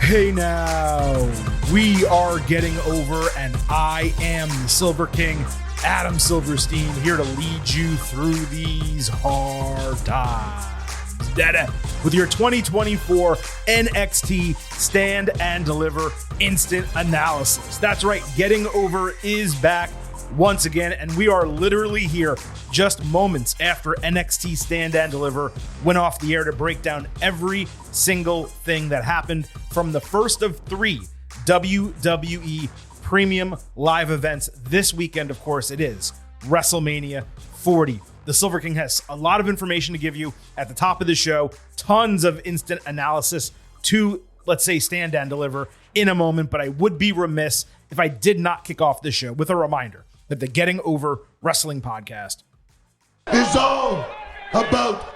Hey now, we are getting over, and I am the Silver King, Adam Silverstein, here to lead you through these hard times. With your 2024 NXT Stand and Deliver instant analysis. That's right, Getting Over is back once again, and we are literally here just moments after NXT Stand and Deliver went off the air to break down every single thing that happened from the first of three WWE premium live events this weekend. Of course, it is WrestleMania 40. The Silver King has a lot of information to give you at the top of the show, tons of instant analysis to, let's say, Stand and Deliver in a moment, but I would be remiss if I did not kick off this show with a reminder that the Getting Over Wrestling podcast is all about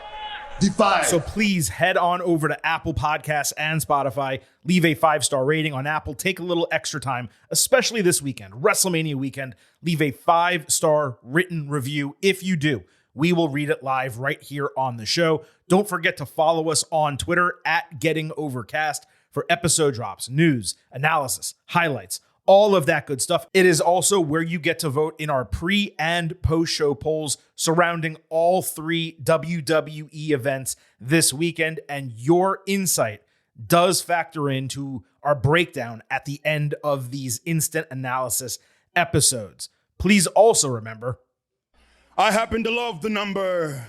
the fire. So please head on over to Apple Podcasts and Spotify. Leave a 5-star rating on Apple. Take a little extra time, especially this weekend, WrestleMania weekend. Leave a 5-star written review. If you do, we will read it live right here on the show. Don't forget to follow us on Twitter at Getting Overcast for episode drops, news, analysis, highlights, all of that good stuff. It is also where you get to vote in our pre and post show polls surrounding all three WWE events this weekend. And your insight does factor into our breakdown at the end of these instant analysis episodes. Please also remember, I happen to love the number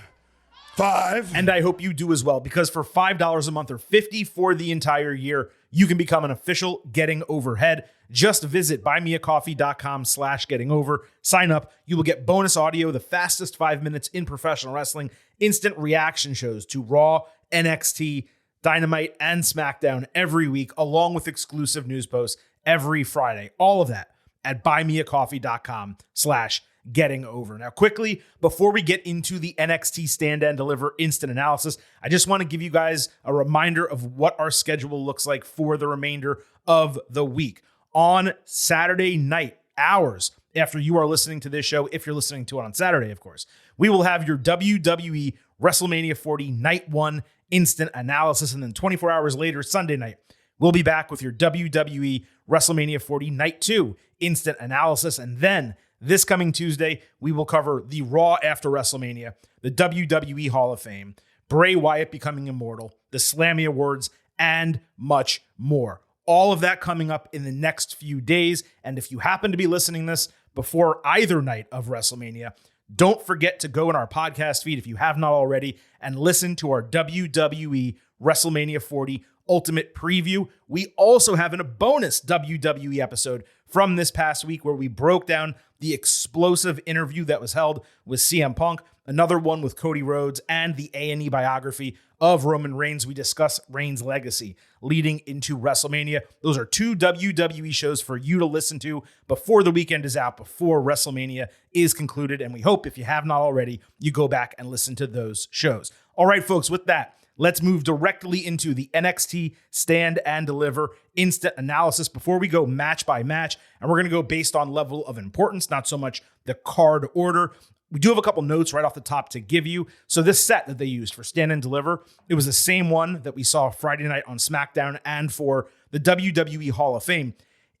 5. and I hope you do as well, because for $5 a month or $50 for the entire year, you can become an official Getting Overhead. Just visit buymeacoffee.com/gettingover. Sign up. You will get bonus audio, the fastest 5 minutes in professional wrestling, instant reaction shows to Raw, NXT, Dynamite, and SmackDown every week, along with exclusive news posts every Friday. All of that at buymeacoffee.com/gettingover. Now, quickly, before we get into the NXT Stand and Deliver instant analysis, I just want to give you guys a reminder of what our schedule looks like for the remainder of the week. On Saturday night, hours after you are listening to this show, if you're listening to it on Saturday, of course, we will have your WWE WrestleMania 40 Night 1 instant analysis. And then 24 hours later, Sunday night, we'll be back with your WWE WrestleMania 40 Night 2 instant analysis. And then this coming Tuesday, we will cover the Raw after WrestleMania, the WWE Hall of Fame, Bray Wyatt becoming immortal, the Slammy Awards, and much more. All of that coming up in the next few days. And if you happen to be listening this before either night of WrestleMania, don't forget to go in our podcast feed, if you have not already, and listen to our WWE WrestleMania 40 Ultimate Preview. We also have a bonus WWE episode from this past week where we broke down the explosive interview that was held with CM Punk, another one with Cody Rhodes, and the A&E biography of Roman Reigns. We discuss Reigns' legacy leading into WrestleMania. Those are 2 WWE shows for you to listen to before the weekend is out, before WrestleMania is concluded. And we hope, if you have not already, you go back and listen to those shows. All right, folks, with that, let's move directly into the NXT Stand and Deliver instant analysis before we go match by match. And we're going to go based on level of importance, not so much the card order. We do have a couple notes right off the top to give you. So this set that they used for Stand and Deliver, it was the same one that we saw Friday night on SmackDown and for the WWE Hall of Fame.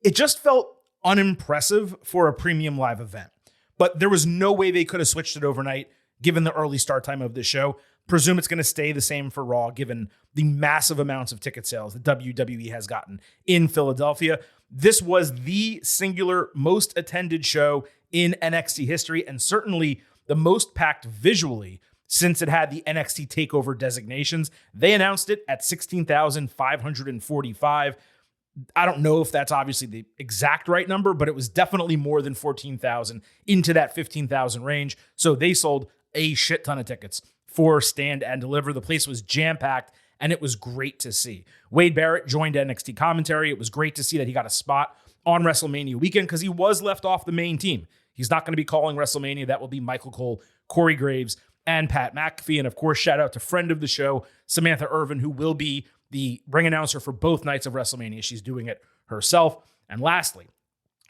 It just felt unimpressive for a premium live event. But there was no way they could have switched it overnight, given the early start time of the show. Presume it's going to stay the same for Raw, given the massive amounts of ticket sales that WWE has gotten in Philadelphia. This was the singular most attended show in NXT history, and certainly the most packed visually since it had the NXT TakeOver designations. They announced it at 16,545. I don't know if that's obviously the exact right number, but it was definitely more than 14,000 into that 15,000 range. So they sold a shit ton of tickets for Stand and Deliver. The place was jam-packed, and it was great to see. Wade Barrett joined NXT commentary. It was great to see that he got a spot on WrestleMania weekend because he was left off the main team. He's not going to be calling WrestleMania. That will be Michael Cole, Corey Graves, and Pat McAfee. And of course, shout out to friend of the show, Samantha Irvin, who will be the ring announcer for both nights of WrestleMania. She's doing it herself. And lastly,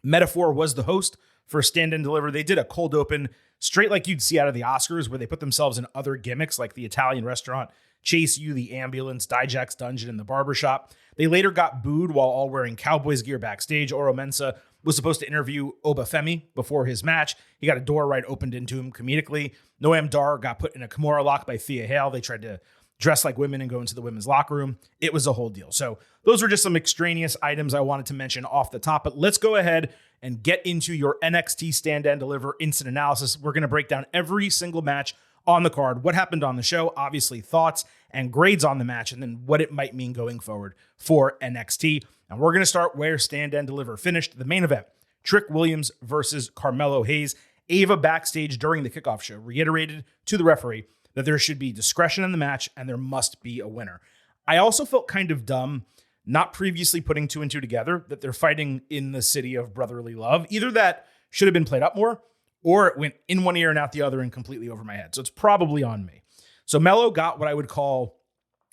Metaphor was the host for Stand and Deliver. They did a cold open straight like you'd see out of the Oscars, where they put themselves in other gimmicks like the Italian restaurant Chase U, the ambulance, Dijak's dungeon, and the barbershop. They later got booed while all wearing Cowboys gear backstage. Oro Mensah was supposed to interview Obafemi before his match. He got a door right opened into him comedically. Noam Dar got put in a Kimura lock by Thea Hale. They tried to dress like women and go into the women's locker room. It was a whole deal. So those were just some extraneous items I wanted to mention off the top. But let's go ahead and get into your NXT Stand and Deliver instant analysis. We're going to break down every single match on the card, what happened on the show, obviously thoughts and grades on the match, and then what it might mean going forward for NXT. And we're going to start where Stand and Deliver finished. The main event, Trick Williams versus Carmelo Hayes. Ava backstage during the kickoff show reiterated to the referee that there should be discretion in the match and there must be a winner. I also felt kind of dumb not previously putting two and two together that they're fighting in the city of brotherly love. Either that should have been played up more, or it went in one ear and out the other and completely over my head. So it's probably on me. So Melo got what I would call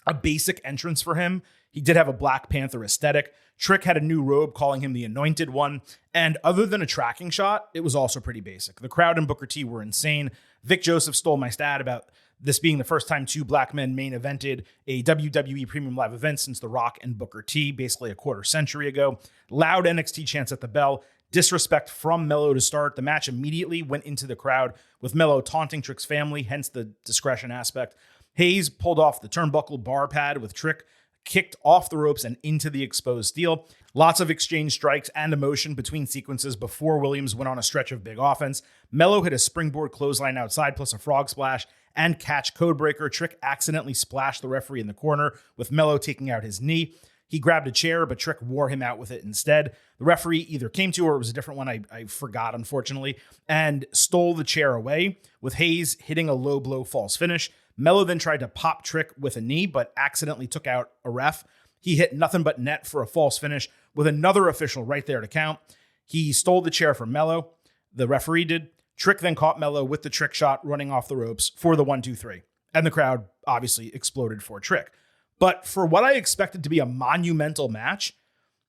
a basic entrance for him. He did have a Black Panther aesthetic. Trick had a new robe calling him the Anointed One. And other than a tracking shot, it was also pretty basic. The crowd and Booker T were insane. Vic Joseph stole my stat about this being the first time two black men main evented a WWE Premium Live event since The Rock and Booker T, basically a quarter century ago. Loud NXT chants at the bell. Disrespect from Melo to start. The match immediately went into the crowd with Melo taunting Trick's family, hence the discretion aspect. Hayes pulled off the turnbuckle bar pad with Trick, kicked off the ropes and into the exposed steel. Lots of exchange strikes and emotion between sequences before Williams went on a stretch of big offense. Melo hit a springboard clothesline outside plus a frog splash and catch codebreaker. Trick accidentally splashed the referee in the corner with Melo taking out his knee. He grabbed a chair, but Trick wore him out with it instead. The referee either came to, or it was a different one, I forgot, unfortunately, and stole the chair away, with Hayes hitting a low blow false finish. Melo then tried to pop Trick with a knee, but accidentally took out a ref. He hit nothing but net for a false finish, with another official right there to count. He stole the chair from Melo. The referee did. Trick then caught Melo with the trick shot running off the ropes for the 1-2-3. And the crowd obviously exploded for Trick. But for what I expected to be a monumental match,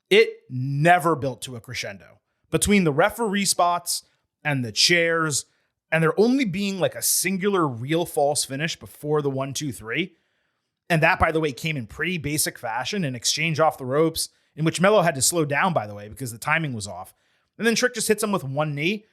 it never built to a crescendo. Between the referee spots and the chairs, and there only being like a singular real false finish before the 1-2-3. And that, by the way, came in pretty basic fashion, an exchange off the ropes, in which Melo had to slow down, by the way, because the timing was off. And then Trick just hits him with one knee.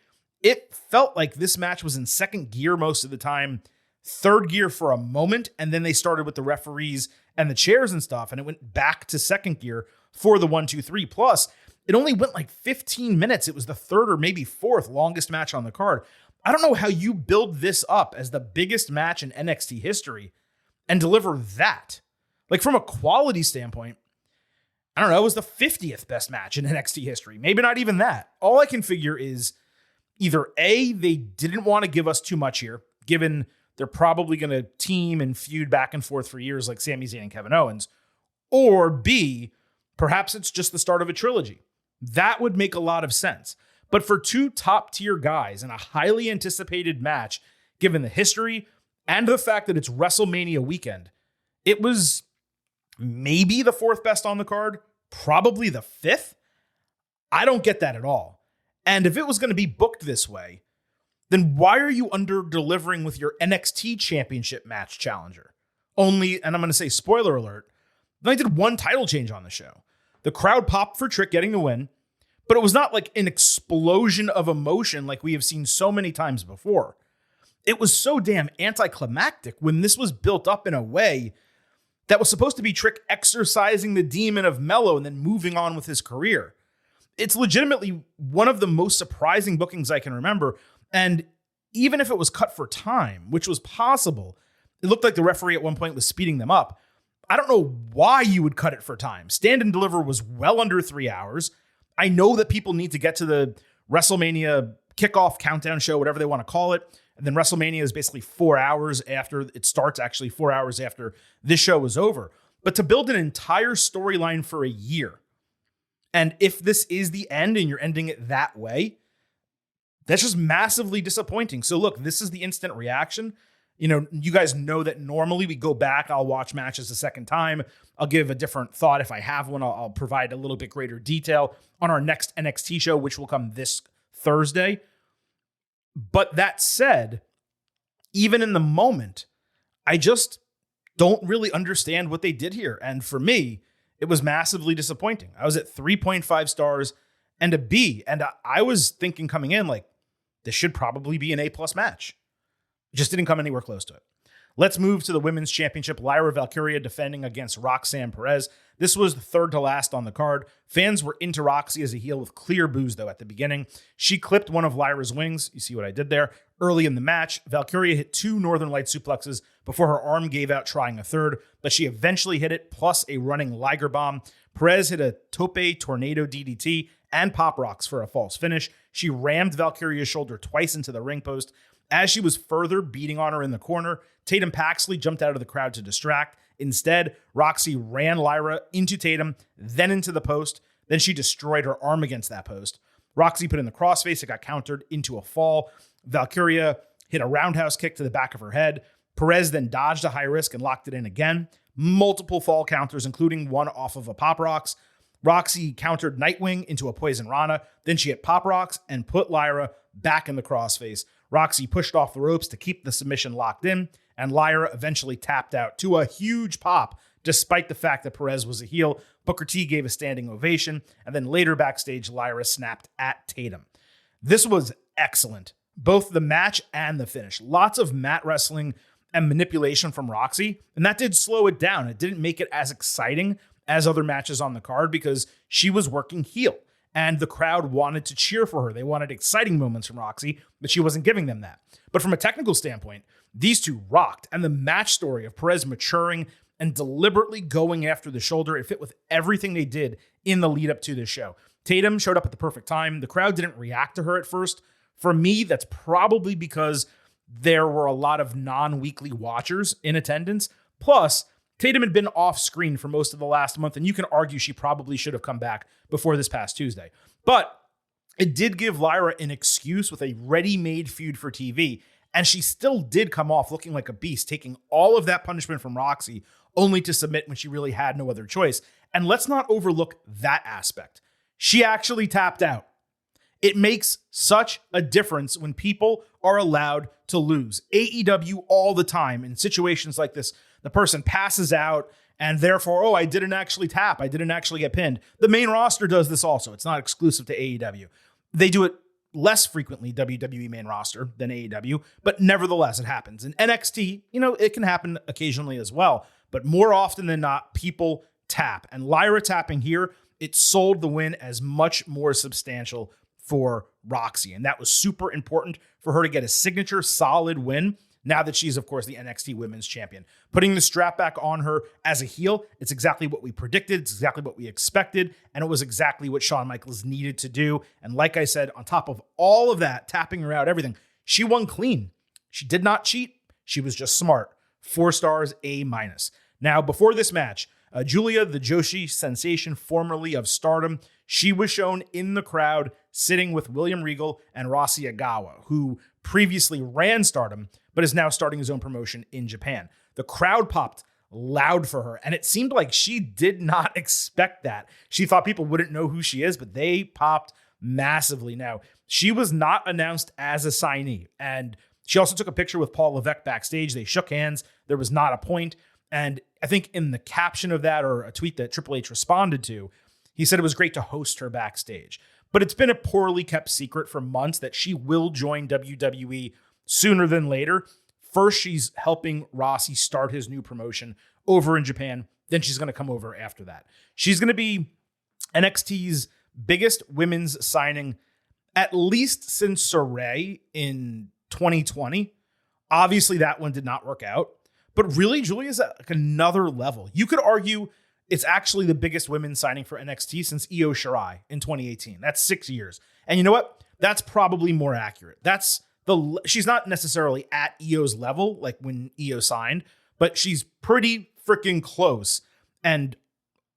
It felt like this match was in second gear most of the time, third gear for a moment, and then they started with the referees and the chairs and stuff, and it went back to second gear for the 1-2-3. Plus, it only went like 15 minutes. It was the third or maybe fourth longest match on the card. I don't know how you build this up as the biggest match in NXT history and deliver that. Like, from a quality standpoint, I don't know, it was the 50th best match in NXT history. Maybe not even that. All I can figure is either A, they didn't want to give us too much here, given they're probably going to team and feud back and forth for years like Sami Zayn and Kevin Owens, or B, perhaps it's just the start of a trilogy. That would make a lot of sense. But for two top-tier guys in a highly anticipated match, given the history and the fact that it's WrestleMania weekend, it was maybe the fourth best on the card, probably the fifth. I don't get that at all. And if it was going to be booked this way, then why are you under-delivering with your NXT Championship match challenger? Only, and I'm going to say spoiler alert, they did one title change on the show. The crowd popped for Trick getting the win, but it was not like an explosion of emotion like we have seen so many times before. It was so damn anticlimactic when this was built up in a way that was supposed to be Trick exercising the demon of Melo and then moving on with his career. It's legitimately one of the most surprising bookings I can remember. And even if it was cut for time, which was possible, it looked like the referee at one point was speeding them up. I don't know why you would cut it for time. Stand and Deliver was well under 3 hours. I know that people need to get to the WrestleMania kickoff countdown show, whatever they want to call it. And then WrestleMania is basically 4 hours after it starts, actually 4 hours after this show was over. But to build an entire storyline for a year, and if this is the end and you're ending it that way, that's just massively disappointing. So look, this is the instant reaction. You know, you guys know that normally we go back, I'll watch matches a second time. I'll give a different thought if I have one. I'll provide a little bit greater detail on our next NXT show, which will come this Thursday. But that said, even in the moment, don't really understand what they did here. And for me, it was massively disappointing. I was at 3.5 stars and a B. And I was thinking coming in, like, this should probably be an A+ match. It just didn't come anywhere close to it. Let's move to the Women's Championship. Lyra Valkyria defending against Roxanne Perez. This was the third to last on the card. Fans were into Roxy as a heel with clear boos, though, at the beginning. She clipped one of Lyra's wings. You see what I did there. Early in the match, Valkyria hit 2 Northern Light suplexes before her arm gave out, trying a third, but she eventually hit it, plus a running Liger bomb. Perez hit a Tope Tornado DDT and Pop Rocks for a false finish. She rammed Valkyria's shoulder twice into the ring post. As she was further beating on her in the corner, Tatum Paxley jumped out of the crowd to distract. Instead, Roxy ran Lyra into Tatum, then into the post. Then she destroyed her arm against that post. Roxy put in the crossface. It got countered into a fall. Valkyria hit a roundhouse kick to the back of her head. Perez then dodged a high risk and locked it in again. Multiple fall counters, including one off of a Pop Rocks. Roxy countered Nightwing into a Poison Rana. Then she hit Pop Rocks and put Lyra back in the crossface. Roxy pushed off the ropes to keep the submission locked in, and Lyra eventually tapped out to a huge pop, despite the fact that Perez was a heel. Booker T gave a standing ovation, and then later backstage, Lyra snapped at Tatum. This was excellent, both the match and the finish. Lots of mat wrestling and manipulation from Roxy, and that did slow it down. It didn't make it as exciting as other matches on the card because she was working heel. And the crowd wanted to cheer for her. They wanted exciting moments from Roxy, but she wasn't giving them that. But from a technical standpoint, these two rocked. And the match story of Perez maturing and deliberately going after the shoulder, it fit with everything they did in the lead up to this show. Tatum showed up at the perfect time. The crowd didn't react to her at first. For me, that's probably because there were a lot of non-weekly watchers in attendance. Plus, Tatum had been off screen for most of the last month, and you can argue she probably should have come back before this past Tuesday. But it did give Lyra an excuse with a ready-made feud for TV, and she still did come off looking like a beast, taking all of that punishment from Roxy, only to submit when she really had no other choice. And let's not overlook that aspect. She actually tapped out. It makes such a difference when people are allowed to lose. AEW all the time in situations like this, the person passes out and therefore, I didn't actually tap. I didn't actually get pinned. The main roster does this also. It's not exclusive to AEW. They do it less frequently, WWE main roster, than AEW, but nevertheless, it happens. In NXT, it can happen occasionally as well, but more often than not, people tap. And Lyra tapping here, it sold the win as much more substantial for Roxy. And that was super important for her to get a signature solid win now that she's, of course, the NXT Women's Champion. Putting the strap back on her as a heel, it's exactly what we predicted. It's exactly what we expected. And it was exactly what Shawn Michaels needed to do. And like I said, on top of all of that, tapping her out, everything, she won clean. She did not cheat. She was just smart. 4 stars, A-. Now, before this match, Julia, the Joshi sensation, formerly of Stardom, she was shown in the crowd sitting with William Regal and Rossi Agawa, who previously ran Stardom, but is now starting his own promotion in Japan. The crowd popped loud for her, and it seemed like she did not expect that. She thought people wouldn't know who she is, but they popped massively. Now, she was not announced as a signee, and she also took a picture with Paul Levesque backstage. They shook hands. There was not a point. And I think in the caption of that, or a tweet that Triple H responded to, he said it was great to host her backstage. But it's been a poorly kept secret for months that she will join WWE sooner than later. First, she's helping Rossi start his new promotion over in Japan. Then she's going to come over after that. She's going to be NXT's biggest women's signing, at least since Saray in 2020. Obviously, that one did not work out. But really, Julia's at like another level. You could argue it's actually the biggest women's signing for NXT since Io Shirai in 2018. That's 6 years. And you know what? That's probably more accurate. She's not necessarily at Io's level, like when Io signed, but she's pretty freaking close. And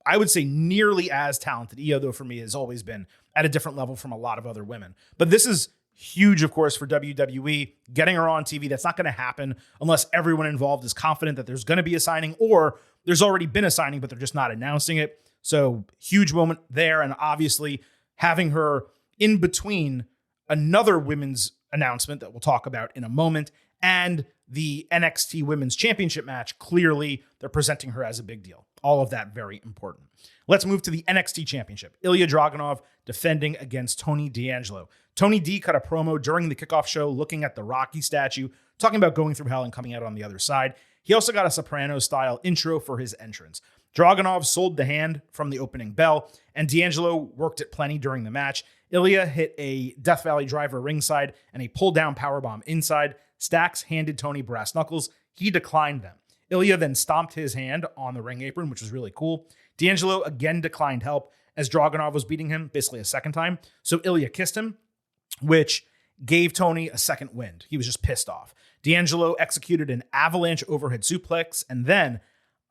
I would say nearly as talented. Io, though, for me, has always been at a different level from a lot of other women. But this is huge, of course, for WWE. Getting her on TV, that's not going to happen unless everyone involved is confident that there's going to be a signing, or there's already been a signing, but they're just not announcing it. So huge moment there. And obviously having her in between another women's announcement that we'll talk about in a moment and the NXT Women's Championship match, clearly they're presenting her as a big deal. All of that very important. Let's move to the NXT Championship. Ilya Dragunov defending against Tony D'Angelo. Tony D cut a promo during the kickoff show looking at the Rocky statue, talking about going through hell and coming out on the other side. He also got a Sopranos-style intro for his entrance. Dragunov sold the hand from the opening bell, and D'Angelo worked it plenty during the match. Ilya hit a Death Valley driver ringside and a pull-down powerbomb inside. Stacks handed Tony brass knuckles. He declined them. Ilya then stomped his hand on the ring apron, which was really cool. D'Angelo again declined help as Dragunov was beating him basically a second time. So Ilya kissed him, which gave Tony a second wind. He was just pissed off. D'Angelo executed an avalanche overhead suplex, and then,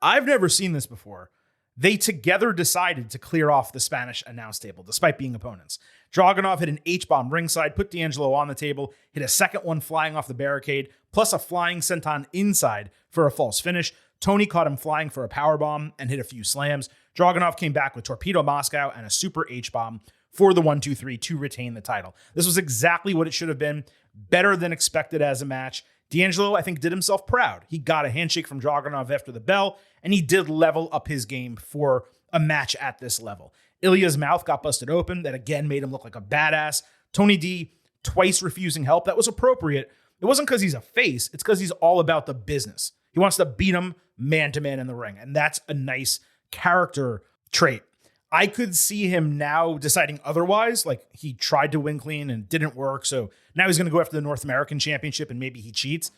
I've never seen this before, they together decided to clear off the Spanish announce table, despite being opponents. Dragunov hit an H-bomb ringside, put D'Angelo on the table, hit a second one flying off the barricade, plus a flying senton inside for a false finish. Tony caught him flying for a powerbomb and hit a few slams. Dragunov came back with Torpedo Moscow and a super H-bomb for the 1-2-3 to retain the title. This was exactly what it should have been. Better than expected as a match. D'Angelo, I think, did himself proud. He got a handshake from Dragunov after the bell, and he did level up his game for a match at this level. Ilya's mouth got busted open. That again made him look like a badass. Tony D twice refusing help. That was appropriate. It wasn't because he's a face. It's because he's all about the business. He wants to beat him man-to-man in the ring, and that's a nice character trait. I could see him now deciding otherwise, like he tried to win clean and didn't work, so now he's going to go after the North American Championship and maybe he cheats.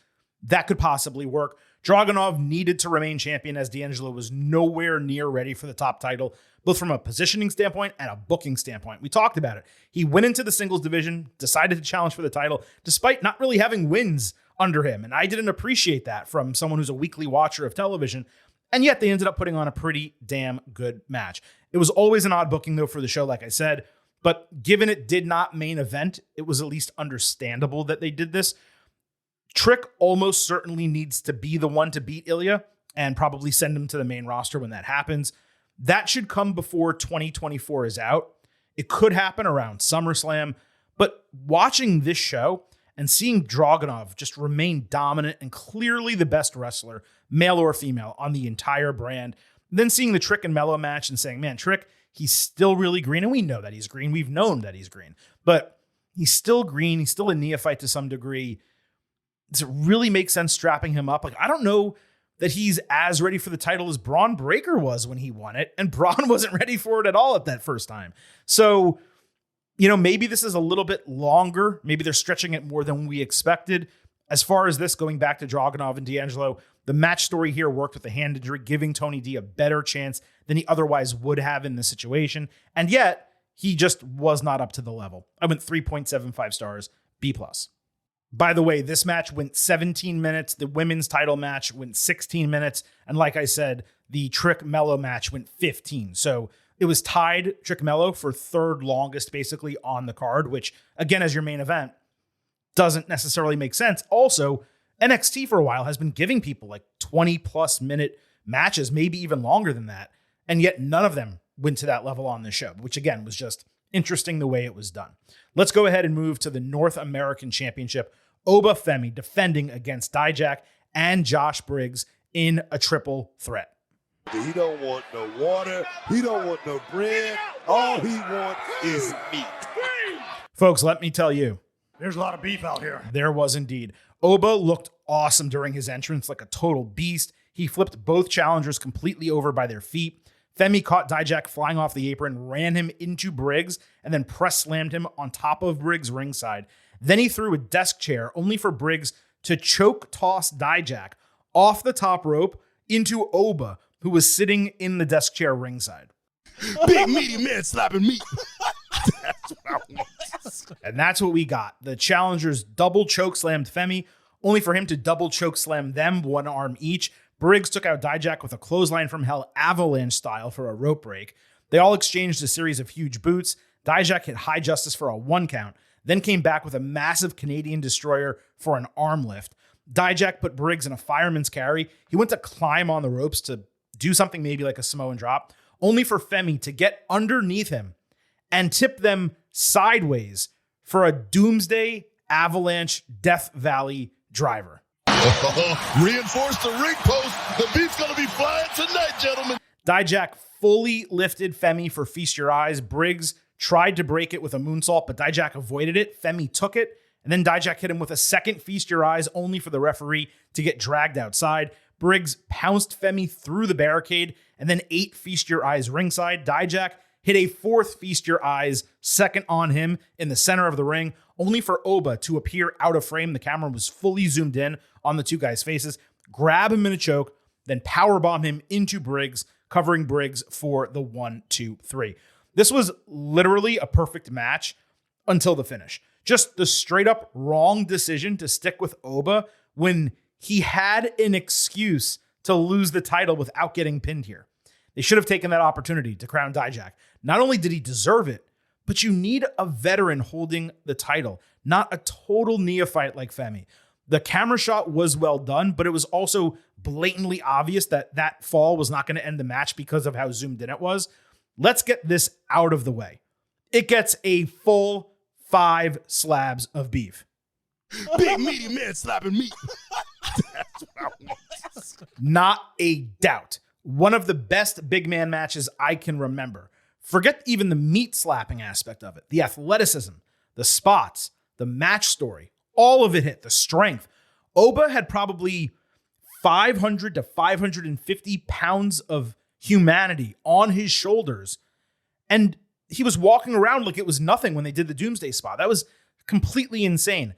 That could possibly work. Dragunov needed to remain champion as D'Angelo was nowhere near ready for the top title, both from a positioning standpoint and a booking standpoint. We talked about it. He went into the singles division, decided to challenge for the title, despite not really having wins under him, and I didn't appreciate that from someone who's a weekly watcher of television. And yet they ended up putting on a pretty damn good match. It was always an odd booking, though, for the show, like I said. But given it did not main event, it was at least understandable that they did this. Trick almost certainly needs to be the one to beat Ilya and probably send him to the main roster when that happens. That should come before 2024 is out. It could happen around SummerSlam. But watching this show and seeing Dragunov just remain dominant and clearly the best wrestler, male or female, on the entire brand. Then seeing the Trick and Mello match and saying, man, Trick, he's still really green. And we know that he's green. We've known that he's green. But he's still green. He's still a neophyte to some degree. Does it really make sense strapping him up? Like, I don't know that he's as ready for the title as Braun Breaker was when he won it. And Braun wasn't ready for it at all at that first time. So, you know, maybe this is a little bit longer. Maybe they're stretching it more than we expected. As far as this, going back to Dragunov and D'Angelo, the match story here worked with the hand injury, giving Tony D a better chance than he otherwise would have in this situation. And yet, he just was not up to the level. I went 3.75 stars, B+. By the way, this match went 17 minutes. The women's title match went 16 minutes. And like I said, the Trick Mello match went 15. So it was tied, Trick Mello, for third longest basically on the card, which, again, as your main event, doesn't necessarily make sense. Also, NXT for a while has been giving people like 20-plus minute matches, maybe even longer than that. And yet none of them went to that level on the show, which, again, was just interesting the way it was done. Let's go ahead and move to the North American Championship. Oba Femi defending against Dijak and Josh Briggs in a triple threat. He don't want no water. He don't want no bread. All he wants is meat. Folks, let me tell you, There's a lot of beef out here. there was indeed. Oba looked awesome during his entrance, like a total beast. He flipped both challengers completely over by their feet. Femi caught Dijak flying off the apron, ran him into Briggs, and then press slammed him on top of Briggs ringside. Then he threw a desk chair, only for Briggs to choke toss Dijak off the top rope into Oba, who was sitting in the desk chair ringside. Big meaty man slapping meat. That's what I want. And that's what we got. The challengers double choke slammed Femi, only for him to double choke slam them, one arm each. Briggs took out Dijak with a clothesline from hell, avalanche style, for a rope break. They all exchanged a series of huge boots. Dijak hit High Justice for a 1 count, then came back with a massive Canadian destroyer for an arm lift. Dijak put Briggs in a fireman's carry. He went to climb on the ropes to do something maybe like a Samoan drop, only for Femi to get underneath him and tip them sideways for a Doomsday Avalanche Death Valley driver. Reinforce the ring post. The beef's going to be flying tonight, gentlemen. Dijak fully lifted Femi for Feast Your Eyes. Briggs tried to break it with a moonsault, but Dijak avoided it. Femi took it, and then Dijak hit him with a second Feast Your Eyes, only for the referee to get dragged outside. Briggs pounced Femi through the barricade, and then ate Feast Your Eyes ringside. Dijak hit a fourth Feast Your Eyes, second on him in the center of the ring, only for Oba to appear out of frame. The camera was fully zoomed in on the two guys' faces, grab him in a choke, then powerbomb him into Briggs, covering Briggs for the 1, 2, 3. This was literally a perfect match until the finish. Just the straight up wrong decision to stick with Oba when he had an excuse to lose the title without getting pinned here. They should have taken that opportunity to crown Dijak. Not only did he deserve it, but you need a veteran holding the title, not a total neophyte like Femi. The camera shot was well done, but it was also blatantly obvious that that fall was not going to end the match because of how zoomed in it was. Let's get this out of the way. It gets a full 5 slabs of beef. Big meaty man slapping meat. That's what I want. Not a doubt. One of the best big man matches I can remember. Forget even the meat slapping aspect of it. The athleticism, the spots, the match story, all of it hit. The strength. Oba had probably 500 to 550 pounds of humanity on his shoulders. And he was walking around like it was nothing when they did the Doomsday spot. That was completely insane.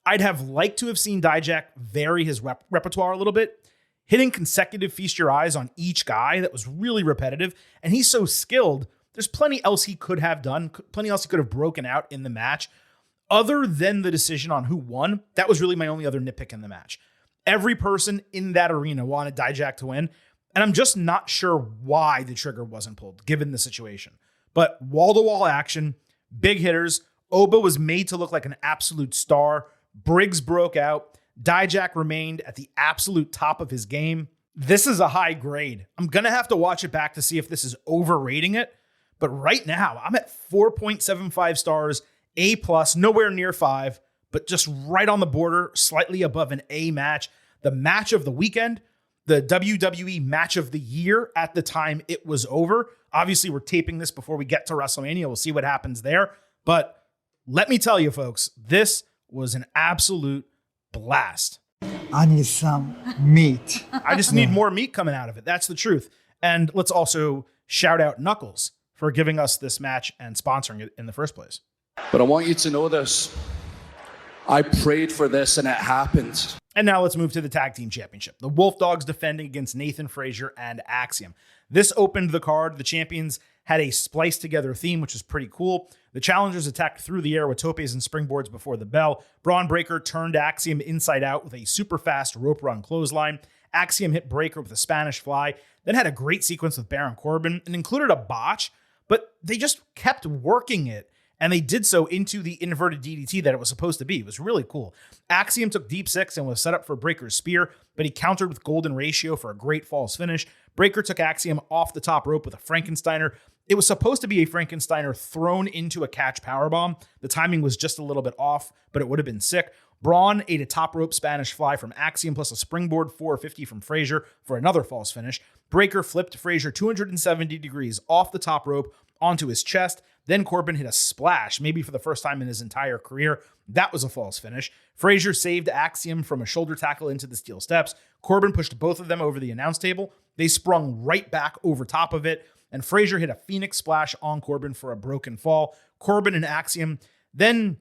I'd have liked to have seen Dijak vary his repertoire a little bit, hitting consecutive Feast Your Eyes on each guy. That was really repetitive. And he's so skilled. There's plenty else he could have done, plenty else he could have broken out in the match. Other than the decision on who won, that was really my only other nitpick in the match. Every person in that arena wanted Dijak to win, and I'm just not sure why the trigger wasn't pulled, given the situation. But wall-to-wall action, big hitters, Oba was made to look like an absolute star. Briggs broke out. Dijak remained at the absolute top of his game. This is a high grade. I'm going to have to watch it back to see if this is overrating it. But right now, I'm at 4.75 stars, A+, nowhere near 5, but just right on the border, slightly above an A match. The match of the weekend, the WWE match of the year at the time it was over. Obviously, we're taping this before we get to WrestleMania. We'll see what happens there. But let me tell you, folks, this was an absolute blast. I need some meat. I just need more meat coming out of it. That's the truth. And let's also shout out Knuckles for giving us this match and sponsoring it in the first place. But I want you to know this. I prayed for this and it happened. And now let's move to the Tag Team Championship. The Wolf Dogs defending against Nathan Frazier and Axiom. This opened the card. The champions had a spliced together theme, which is pretty cool. The challengers attacked through the air with topes and springboards before the bell. Braun Breaker turned Axiom inside out with a super fast rope run clothesline. Axiom hit Breaker with a Spanish fly, then had a great sequence with Baron Corbin and included a botch, but they just kept working it. And they did so into the inverted DDT that it was supposed to be. It was really cool. Axiom took deep 6 and was set up for Breaker's spear, but he countered with Golden Ratio for a great false finish. Breaker took Axiom off the top rope with a Frankensteiner. It was supposed to be a Frankensteiner thrown into a catch powerbomb. The timing was just a little bit off, but it would have been sick. Braun ate a top rope Spanish fly from Axiom plus a springboard 450 from Frazier for another false finish. Breaker flipped Frazier 270 degrees off the top rope onto his chest. Then Corbin hit a splash, maybe for the first time in his entire career. That was a false finish. Frazier saved Axiom from a shoulder tackle into the steel steps. Corbin pushed both of them over the announce table. They sprung right back over top of it, and Frazier hit a Phoenix splash on Corbin for a broken fall. Corbin and Axiom then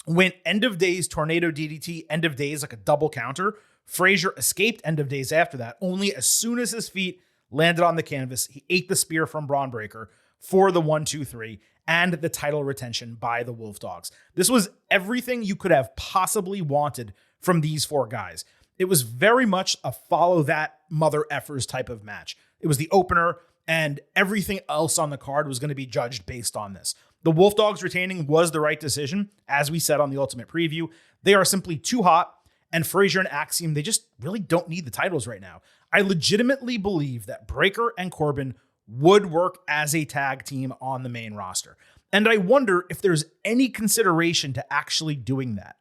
went end of days tornado DDT, end of days like a double counter. Frazier escaped end of days after that. Only as soon as his feet landed on the canvas, he ate the spear from Braun Breaker for the 1, 2, 3 and the title retention by the Wolf Dogs. This was everything you could have possibly wanted from these 4 guys. It was very much a follow that mother effers type of match. It was the opener, and everything else on the card was going to be judged based on this. The Wolf Dogs retaining was the right decision. As we said on the Ultimate Preview, they are simply too hot, and Frazier and Axiom, they just really don't need the titles right now. I legitimately believe that Breaker and Corbin would work as a tag team on the main roster. And I wonder if there's any consideration to actually doing that.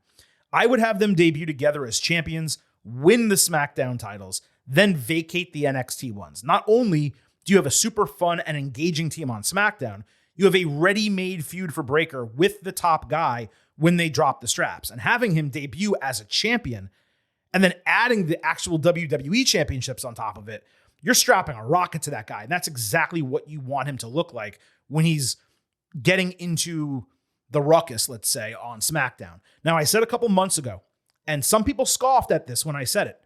I would have them debut together as champions, win the SmackDown titles, then vacate the NXT ones. Not only do you have a super fun and engaging team on SmackDown, you have a ready-made feud for Breakker with the top guy when they drop the straps. And having him debut as a champion and then adding the actual WWE championships on top of it, you're strapping a rocket to that guy. And that's exactly what you want him to look like when he's getting into the ruckus, let's say, on SmackDown. Now, I said a couple months ago, and some people scoffed at this when I said it,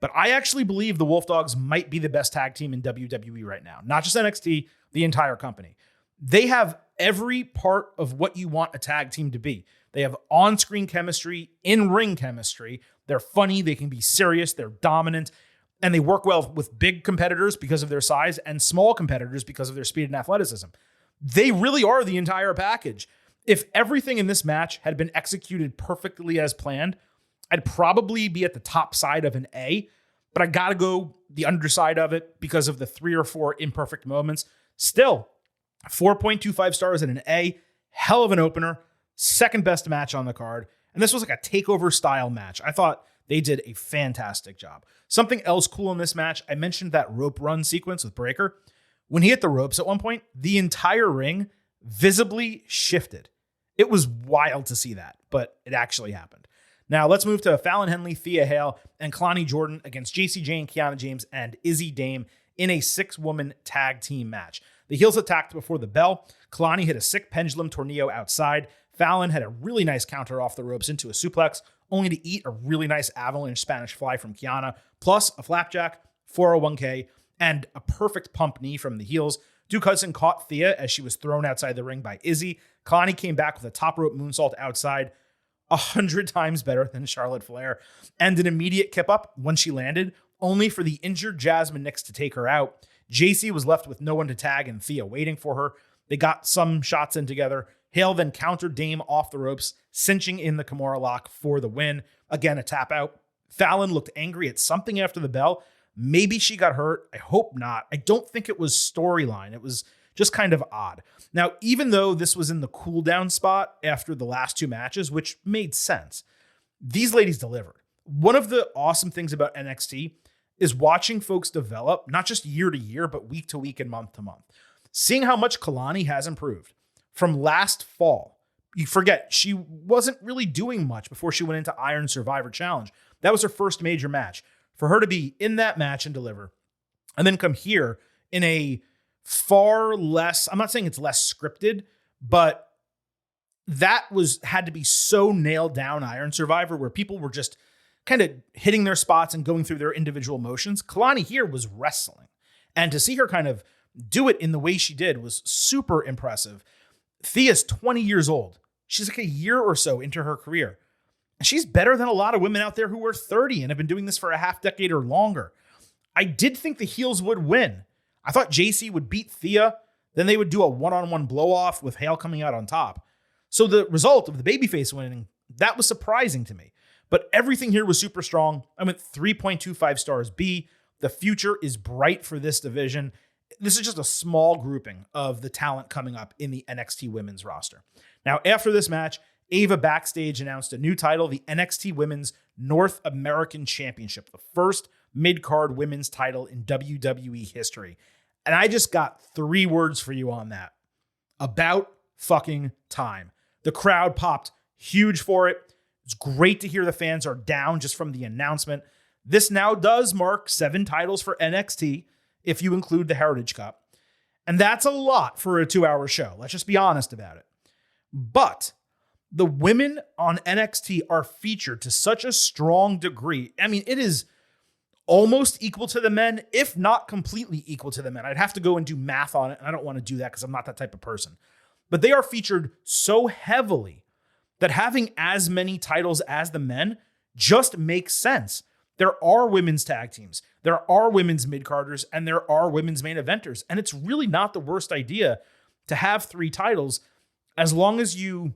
but I actually believe the Wolf Dogs might be the best tag team in WWE right now. Not just NXT, the entire company. They have every part of what you want a tag team to be. They have on-screen chemistry, in-ring chemistry. They're funny. They can be serious. They're dominant. And they work well with big competitors because of their size and small competitors because of their speed and athleticism. They really are the entire package. If everything in this match had been executed perfectly as planned, I'd probably be at the top side of an A, but I got to go the underside of it because of the 3 or 4 imperfect moments. Still, 4.25 stars and an A. Hell of an opener. Second best match on the card. And this was like a takeover style match. I thought they did a fantastic job. Something else cool in this match, I mentioned that rope run sequence with Breakker. When he hit the ropes at one point, the entire ring visibly shifted. It was wild to see that, but it actually happened. Now let's move to Fallon Henley, Thea Hale, and Kalani Jordan against JC Jane, Kiana James, and Izzy Dame in a 6-woman tag team match. The heels attacked before the bell. Kalani hit a sick pendulum tornado outside. Fallon had a really nice counter off the ropes into a suplex, only to eat a really nice avalanche Spanish fly from Kiana, plus a flapjack, 401k, and a perfect pump knee from the heels. Duke Hudson caught Thea as she was thrown outside the ring by Izzy. Kalani came back with a top rope moonsault outside, 100 times better than Charlotte Flair, and an immediate kip up when she landed, only for the injured Jasmine Nix to take her out. JC was left with no one to tag and Thea waiting for her. They got some shots in together. Hale then countered Dame off the ropes, cinching in the Kimura lock for the win. Again, a tap out. Fallon looked angry at something after the bell. Maybe she got hurt. I hope not. I don't think it was storyline. It was just kind of odd. Now, even though this was in the cool down spot after the last 2 matches, which made sense, these ladies delivered. One of the awesome things about NXT is watching folks develop, not just year to year, but week to week and month to month. Seeing how much Kalani has improved from last fall. You forget, she wasn't really doing much before she went into Iron Survivor Challenge. That was her first major match. For her to be in that match and deliver, and then come here in a far less, I'm not saying it's less scripted, but that had to be so nailed down Iron Survivor where people were just kind of hitting their spots and going through their individual motions. Kalani here was wrestling. And to see her kind of do it in the way she did was super impressive. Thea's 20 years old. She's like a year or so into her career. And she's better than a lot of women out there who are 30 and have been doing this for a half decade or longer. I did think the heels would win. I thought JC would beat Thea. Then they would do a one-on-one blow-off with Hale coming out on top. So the result of the babyface winning, that was surprising to me. But everything here was super strong. I went 3.25 stars B. The future is bright for this division. This is just a small grouping of the talent coming up in the NXT women's roster. Now, after this match, Ava backstage announced a new title, the NXT Women's North American Championship, the first mid-card women's title in WWE history. And I just got 3 words for you on that. About fucking time. The crowd popped huge for it. It's great to hear the fans are down just from the announcement. This now does mark 7 titles for NXT, if you include the Heritage Cup. And that's a lot for a 2-hour show. Let's just be honest about it. But the women on NXT are featured to such a strong degree. I mean, it is almost equal to the men, if not completely equal to the men. I'd have to go and do math on it, and I don't want to do that because I'm not that type of person. But they are featured so heavily that having as many titles as the men just makes sense. There are women's tag teams, there are women's mid-carders, and there are women's main eventers. And it's really not the worst idea to have 3 titles as long as you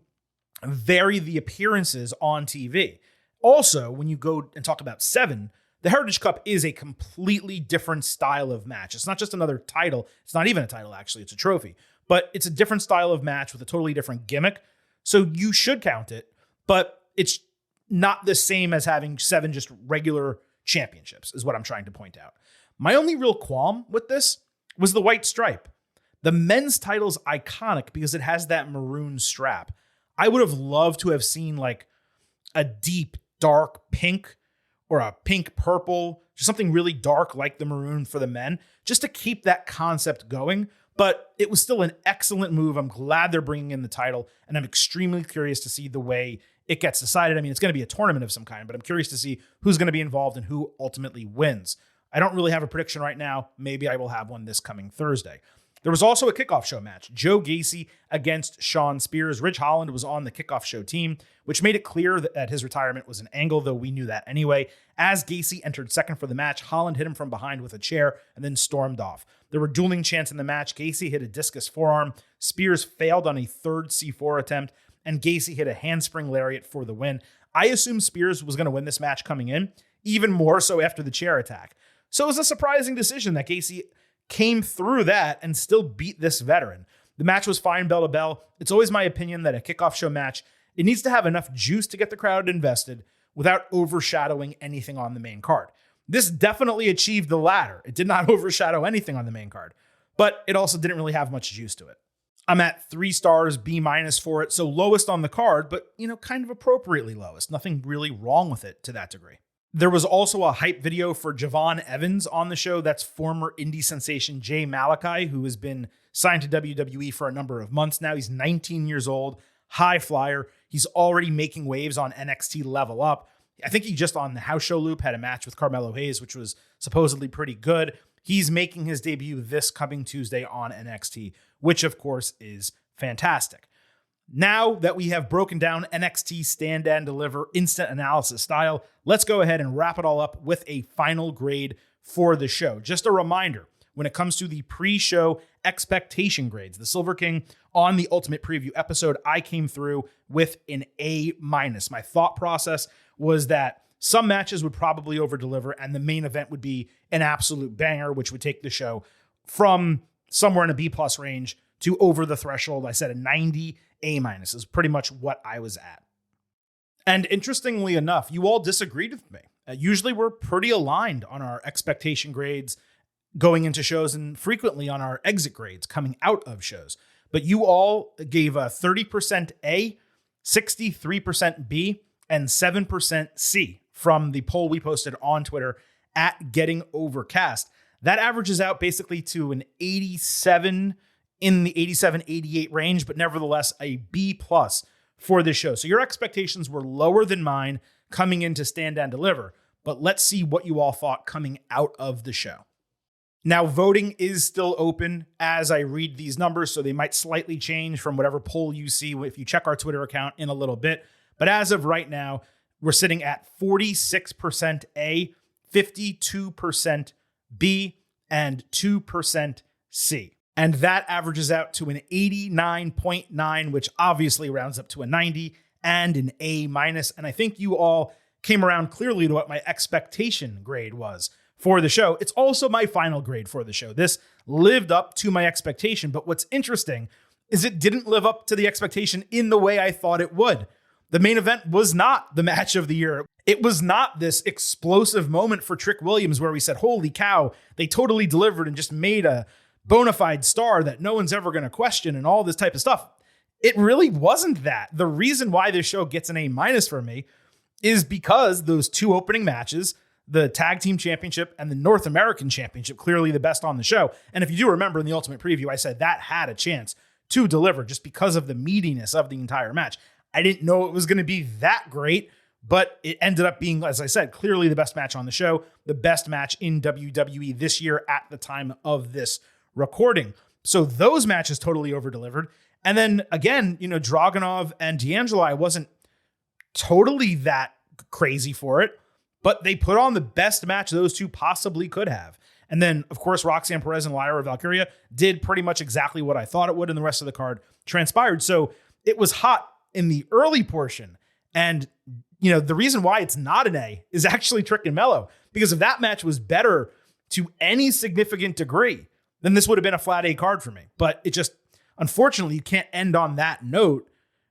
vary the appearances on TV. Also, when you go and talk about 7, the Heritage Cup is a completely different style of match. It's not just another title. It's not even a title, actually. It's a trophy. But it's a different style of match with a totally different gimmick. So you should count it. But it's not the same as having 7 just regular championships, is what I'm trying to point out. My only real qualm with this was the white stripe. The men's title's iconic because it has that maroon strap. I would have loved to have seen like a deep, dark pink or a pink purple, just something really dark like the maroon for the men, just to keep that concept going. But it was still an excellent move. I'm glad they're bringing in the title, and I'm extremely curious to see the way it gets decided. I mean, it's going to be a tournament of some kind, but I'm curious to see who's going to be involved and who ultimately wins. I don't really have a prediction right now. Maybe I will have one this coming Thursday. There was also a kickoff show match. Joe Gacy against Shawn Spears. Ridge Holland was on the kickoff show team, which made it clear that his retirement was an angle, though we knew that anyway. As Gacy entered second for the match, Holland hit him from behind with a chair and then stormed off. There were dueling chants in the match. Gacy hit a discus forearm. Spears failed on a third C4 attempt, and Gacy hit a handspring lariat for the win. I assumed Spears was going to win this match coming in, even more so after the chair attack. So it was a surprising decision that Gacy came through that and still beat this veteran. The match was fine bell to bell. It's always my opinion that a kickoff show match, it needs to have enough juice to get the crowd invested without overshadowing anything on the main card. This definitely achieved the latter. It did not overshadow anything on the main card, but it also didn't really have much juice to it. I'm at 3 stars, B- for it. So lowest on the card, but kind of appropriately lowest. Nothing really wrong with it to that degree. There was also a hype video for Javon Evans on the show. That's former indie sensation Jay Malachi, who has been signed to WWE for a number of months now. He's 19 years old, high flyer. He's already making waves on NXT Level Up. I think he just on the house show loop had a match with Carmelo Hayes, which was supposedly pretty good. He's making his debut this coming Tuesday on NXT, which of course is fantastic. Now that we have broken down NXT Stand and Deliver instant analysis style, let's go ahead and wrap it all up with a final grade for the show. Just a reminder, when it comes to the pre-show expectation grades, the Silver King on the Ultimate Preview episode, I came through with an A-. My thought process was that some matches would probably over-deliver and the main event would be an absolute banger, which would take the show from somewhere in a B+ range to over the threshold. I said a 90 A- is pretty much what I was at. And interestingly enough, you all disagreed with me. Usually we're pretty aligned on our expectation grades going into shows and frequently on our exit grades coming out of shows. But you all gave a 30% A, 63% B, and 7% C from the poll we posted on Twitter at Getting Overcast. That averages out basically to an 87 in the 87-88 range, but nevertheless a B+ for this show. So your expectations were lower than mine coming into Stand and Deliver, but let's see what you all thought coming out of the show. Now, voting is still open as I read these numbers, so they might slightly change from whatever poll you see if you check our Twitter account in a little bit. But as of right now, we're sitting at 46% A, 52% B, and 2% C. And that averages out to an 89.9, which obviously rounds up to a 90 and an A-. And I think you all came around clearly to what my expectation grade was for the show. It's also my final grade for the show. This lived up to my expectation. But what's interesting is it didn't live up to the expectation in the way I thought it would. The main event was not the match of the year. It was not this explosive moment for Trick Williams where we said, holy cow, they totally delivered and just made a bona fide star that no one's ever going to question and all this type of stuff. It really wasn't that. The reason why this show gets an A- for me is because those 2 opening matches, the Tag Team Championship and the North American Championship, clearly the best on the show. And if you do remember in the Ultimate Preview, I said that had a chance to deliver just because of the meatiness of the entire match. I didn't know it was going to be that great, but it ended up being, as I said, clearly the best match on the show, the best match in WWE this year at the time of this recording. So those matches totally over-delivered. And then again, Dragunov and D'Angelo, I wasn't totally that crazy for it, but they put on the best match those two possibly could have. And then, of course, Roxanne Perez and Lyra Valkyria did pretty much exactly what I thought it would, and the rest of the card transpired. So it was hot in the early portion. And, the reason why it's not an A is actually Trick and Mello, because if that match was better to any significant degree, then this would have been a flat A card for me. But it just, unfortunately, you can't end on that note.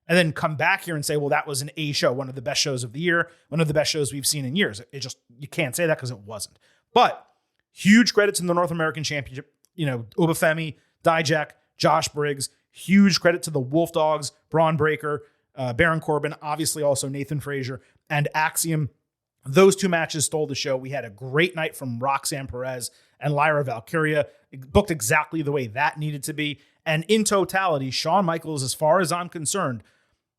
and then come back here and say, well, that was an A show, one of the best shows of the year, one of the best shows we've seen in years. You can't say that because it wasn't. But huge credits in the North American Championship, Obafemi, Dijak, Josh Briggs. Huge credit to the Wolf Dogs, Braun Breaker, Baron Corbin, obviously also Nathan Frazier, and Axiom. Those two matches stole the show. We had a great night from Roxanne Perez and Lyra Valkyria. It booked exactly the way that needed to be. And in totality, Shawn Michaels, as far as I'm concerned,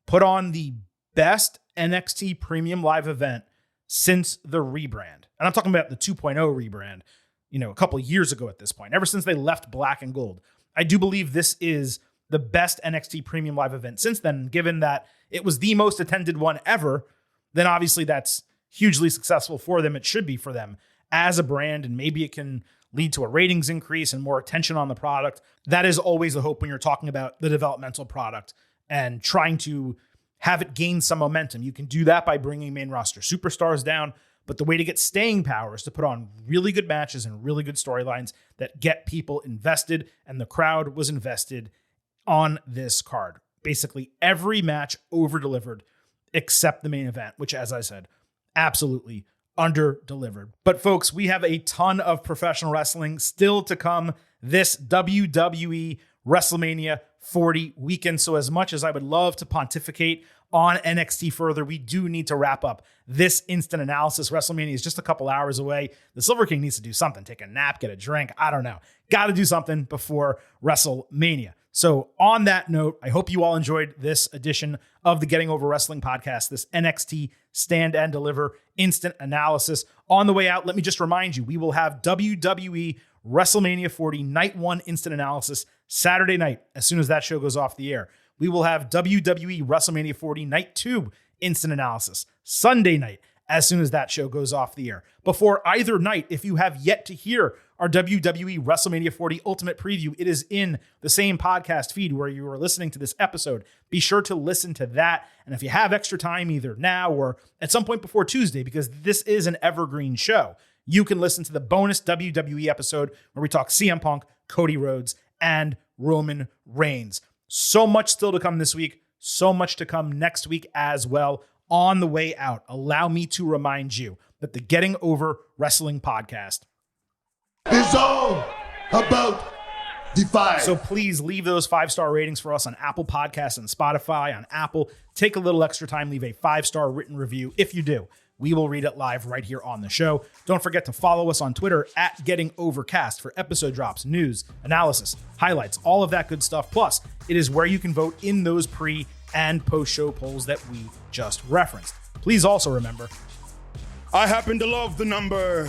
put on the best NXT Premium Live event since the rebrand. And I'm talking about the 2.0 rebrand, a couple of years ago at this point, ever since they left black and gold. I do believe this is the best NXT Premium Live event since then, given that it was the most attended one ever. Then obviously that's hugely successful for them. It should be for them as a brand, and maybe it can lead to a ratings increase and more attention on the product. That is always the hope when you're talking about the developmental product and trying to have it gain some momentum. You can do that by bringing main roster superstars down, but the way to get staying power is to put on really good matches and really good storylines that get people invested, and the crowd was invested on this card. Basically every match over-delivered except the main event, which, as I said, absolutely under-delivered. But folks, we have a ton of professional wrestling still to come this WWE WrestleMania 40 weekend. So as much as I would love to pontificate on NXT further, we do need to wrap up this instant analysis. WrestleMania is just a couple hours away. The Silver King needs to do something, take a nap, get a drink. I don't know. Got to do something before WrestleMania. So on that note, I hope you all enjoyed this edition of the Getting Over Wrestling podcast, this NXT Stand and Deliver instant analysis. On the way out, let me just remind you, we will have WWE WrestleMania 40 Night 1 instant analysis Saturday night as soon as that show goes off the air. We will have WWE WrestleMania 40 Night 2 instant analysis Sunday night as soon as that show goes off the air. Before either night, if you have yet to hear our WWE WrestleMania 40 Ultimate Preview, it is in the same podcast feed where you are listening to this episode. Be sure to listen to that. And if you have extra time, either now or at some point before Tuesday, because this is an evergreen show, you can listen to the bonus WWE episode where we talk CM Punk, Cody Rhodes, and Roman Reigns. So much still to come this week. So much to come next week as well. On the way out, allow me to remind you that the Getting Over Wrestling podcast is all about Defy. So please leave those 5-star ratings for us on Apple Podcasts and Spotify. On Apple, take a little extra time, leave a 5-star written review. If you do, we will read it live right here on the show. Don't forget to follow us on Twitter at Getting Overcast for episode drops, news, analysis, highlights, all of that good stuff. Plus, it is where you can vote in those pre- and post-show polls that we just referenced. Please also remember, I happen to love the number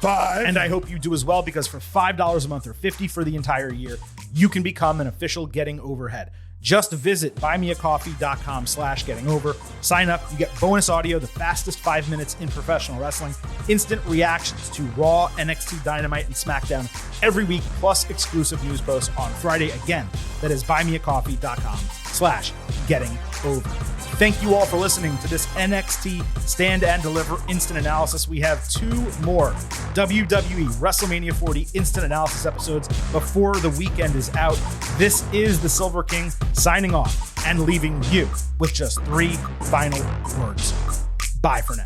5. and I hope you do as well, because for $5 a month or $50 for the entire year, you can become an official Getting Overhead. Just visit buymeacoffee.com/gettingover. Sign up. You get bonus audio, the fastest 5 minutes in professional wrestling, instant reactions to Raw, NXT Dynamite, and SmackDown every week, plus exclusive news posts on Friday. Again, that is buymeacoffee.com/gettingover. Thank you all for listening to this NXT Stand and Deliver instant analysis. We have 2 more WWE WrestleMania 40 instant analysis episodes before the weekend is out. This is the Silver King signing off and leaving you with just 3 final words. Bye for now.